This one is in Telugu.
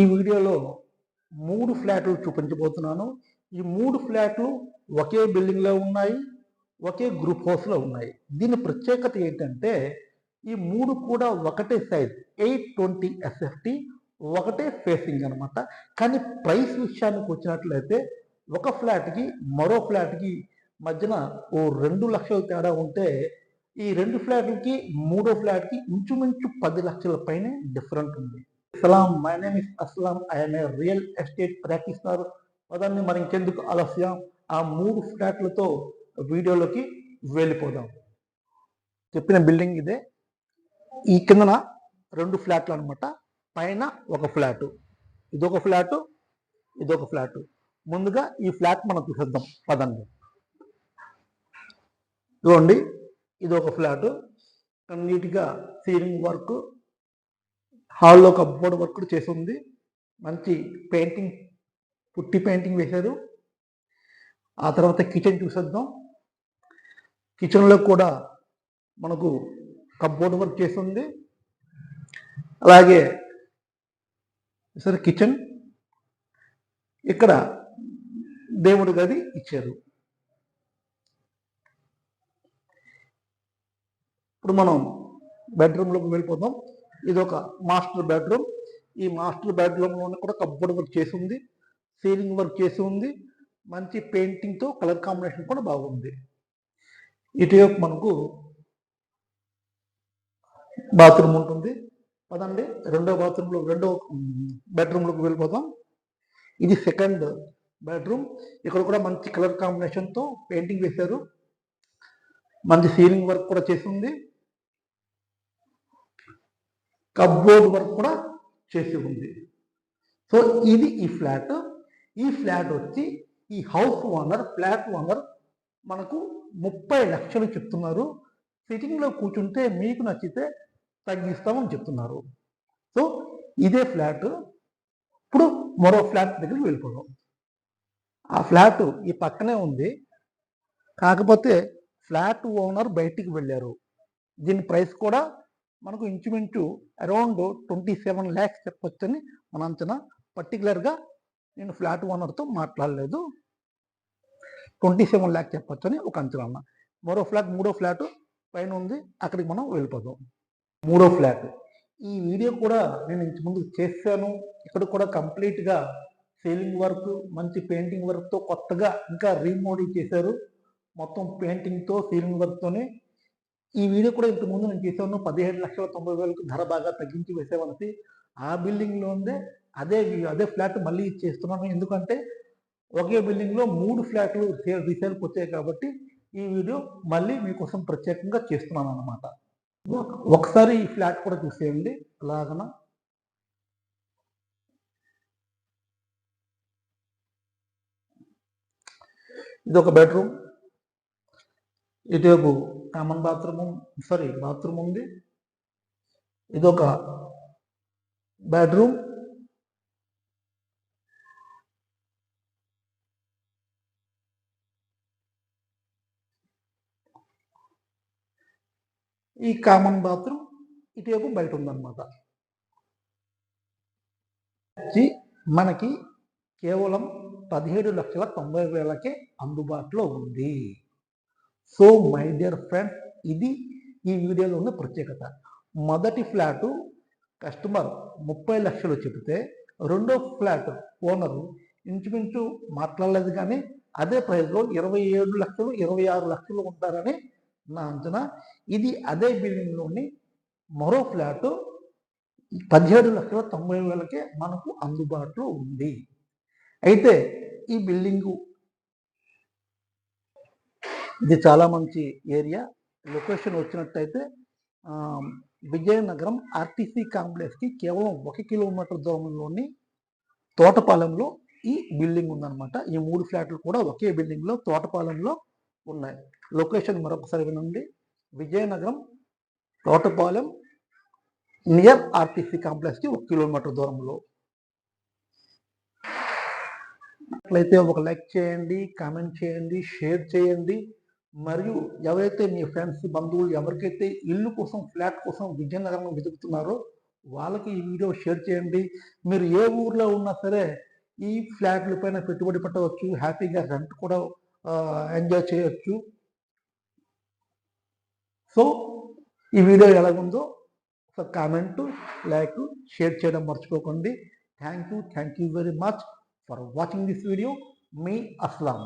ఈ వీడియోలో 3 ఫ్లాట్లు చూపించబోతున్నాను. ఈ 3 ఫ్లాట్లు ఒకే బిల్డింగ్‌లో ఉన్నాయి. ఒకే గ్రూప్ హౌస్‌లో ఉన్నాయి. దీని ప్రత్యేకత ఏంటంటే ఈ 3 కూడా ఒకటే సైజ్ 820 ఎస్ఎఫ్‌టి ఒకటే ఫేసింగ్ అనమాట. కానీ ప్రైస్ విషయానికి వచ్చినట్లయితే ఒక ఫ్లాట్‌కి మరో ఫ్లాట్‌కి మధ్యన ఓ 2,00,000 తేడా ఉంటే ఈ 2 ఫ్లాట్‌లకి మూడో ఫ్లాట్‌కి ఇంచుమించు 10 లక్షల పైనే డిఫరెంట్ ఉంది. సలాం, my name is Aslam. I'm a real estate practitioner. పదండి మరి ఇంకెందుకు ఆలస్యం, ఆ 3 ఫ్లాట్లతో వీడియోలోకి వెళ్ళిపోదాం. చెప్పిన బిల్డింగ్ ఇదే. ఈ కిందన 2 ఫ్లాట్లు అనమాట, పైన ఒక ఫ్లాటు. ఇదొక ఫ్లాటు, ఇదొక ఫ్లాటు. ముందుగా ఈ ఫ్లాట్ మనం చూసేద్దాం పదండి. ఇదిగోండి, ఇదొక ఫ్లాటు. నీట్గా సీలింగ్ వర్క్, హాల్లో కప్బోర్డ్ వర్క్ చేసి ఉంది. మంచి పెయింటింగ్, పుట్టి పెయింటింగ్ వేశారు. ఆ తర్వాత కిచెన్ చూసేద్దాం. కిచెన్లో కూడా మనకు కప్బోర్డ్ వర్క్ చేసి ఉంది. అలాగే సరే కిచెన్, ఇక్కడ దేవుడి గది ఇచ్చారు. ఇప్పుడు మనం బెడ్రూమ్లోకి వెళ్ళిపోదాం. ఇది ఒక మాస్టర్ బెడ్రూమ్. ఈ మాస్టర్ బెడ్రూమ్లోనే కూడా కప్బోర్డ్ వర్క్ చేసి ఉంది, సీలింగ్ వర్క్ చేసి ఉంది. మంచి పెయింటింగ్తో కలర్ కాంబినేషన్ కూడా బాగుంది. ఇటువైపు మనకు బాత్రూమ్ ఉంటుంది. పదండి రెండో బెడ్రూమ్లోకి వెళ్ళిపోదాం. ఇది సెకండ్ బెడ్రూమ్. ఇక్కడ కూడా మంచి కలర్ కాంబినేషన్తో పెయింటింగ్ వేశారు. మంచి సీలింగ్ వర్క్ కూడా చేసి ఉంది. కప్బోర్డ్ వర్క్ కూడా చేసి ఉంది. సో ఇది ఈ ఫ్లాట్. ఈ ఫ్లాట్ వచ్చి ఈ హౌస్ ఓనర్, ఫ్లాట్ ఓనర్ మనకు 30 లక్షలు చెప్తున్నారు. సిట్టింగ్లో కూర్చుంటే మీకు నచ్చితే తగ్గిస్తామని చెప్తున్నారు. సో ఇదే ఫ్లాట్. ఇప్పుడు మరో ఫ్లాట్ దగ్గరికి వెళ్ళిపోదాం. ఆ ఫ్లాట్ ఈ పక్కనే ఉంది, కాకపోతే ఫ్లాట్ ఓనర్ బయటికి వెళ్ళారు. దీని ప్రైస్ కూడా మనకు ఇంచుమించు అరౌండ్ 27 lakhs చెప్పొచ్చని మన అంచనా. పర్టికులర్గా నేను ఫ్లాట్ ఓనర్తో మాట్లాడలేదు. 27 lakhs చెప్పొచ్చని ఒక అంచనా అన్న. మూడో ఫ్లాట్ పైన ఉంది, అక్కడికి మనం వెళ్ళిపోదాం. మూడో ఫ్లాట్ ఈ వీడియో కూడా నేను ఇంతకుముందు చేశాను. ఇక్కడ కూడా కంప్లీట్గా సీలింగ్ వర్క్, మంచి పెయింటింగ్ వర్క్తో కొత్తగా ఇంకా రీమోడల్ చేశారు. మొత్తం పెయింటింగ్తో సీలింగ్ వర్క్తోనే ఈ వీడియో కూడా ఇంతకుముందు నేను చేశాను. 17,90,000కు ధర బాగా తగ్గించి వేసామనేసి ఆ బిల్డింగ్లో ఉందే అదే ఫ్లాట్ మళ్ళీ చేస్తున్నాను. ఎందుకంటే ఒకే బిల్డింగ్లో 3 ఫ్లాట్లు రీసేల్కి వచ్చాయి కాబట్టి ఈ వీడియో మళ్ళీ మీకోసం ప్రత్యేకంగా చేస్తున్నాను అన్నమాట. ఒకసారి ఈ ఫ్లాట్ కూడా చూసేయండి. అలాగన ఇది ఒక బెడ్రూమ్. ఇటువైపు కామన్ బాత్రూమ్ ఉంది. ఇదొక బెడ్రూమ్. ఈ కామన్ బాత్రూమ్ ఇటువైపు బయట ఉందన్నమాట. మనకి కేవలం 17,90,000కే అందుబాటులో ఉంది. సో మై డియర్ ఫ్రెండ్స్, ఇది ఈ వీడియోలో ఉన్న ప్రత్యేకత. మొదటి ఫ్లాటు కస్టమర్ 30 లక్షలు చెబితే రెండో ఫ్లాట్ ఓనరు ఇంచుమించు మాట్లాడలేదు, కానీ అదే ప్రైస్లో 27 లక్షలు 26 లక్షలు ఉంటారని నా అంచనా. ఇది అదే బిల్డింగ్లోని మరో ఫ్లాటు 17,90,000కే మనకు అందుబాటులో ఉంది. అయితే ఈ బిల్డింగు ఇది చాలా మంచి ఏరియా. లొకేషన్ వచ్చినట్టయితే విజయనగరం ఆర్టీసీ కాంప్లెక్స్కి కేవలం 1 కిలోమీటర్ దూరంలోని తోటపాలెంలో ఈ బిల్డింగ్ ఉందన్నమాట. ఈ 3 ఫ్లాట్లు కూడా ఒకే బిల్డింగ్లో తోటపాలెంలో ఉన్నాయి. లొకేషన్ మరొకసారి వినండి. విజయనగరం తోటపాలెం నియర్ ఆర్టీసీ కాంప్లెక్స్కి 1 కిలోమీటర్ దూరంలో. అట్లయితే ఒక లైక్ చేయండి, కామెంట్ చేయండి, షేర్ చేయండి. మరియు ఎవరైతే మీ ఫ్రెండ్స్, బంధువులు ఎవరికైతే ఇల్లు కోసం, ఫ్లాట్ కోసం విజయనగరం వెతుకుతున్నారో వాళ్ళకి ఈ వీడియో షేర్ చేయండి. మీరు ఏ ఊర్లో ఉన్నా సరే ఈ ఫ్లాట్ల పైన పెట్టుబడి పెట్టవచ్చు, హ్యాపీగా రెంట్ కూడా ఎంజాయ్ చేయొచ్చు. సో ఈ వీడియో ఎలాగుందో సో కామెంట్, లైక్, షేర్ చేయడం మర్చిపోకండి. Thank you very much for watching this video. Me Aslam.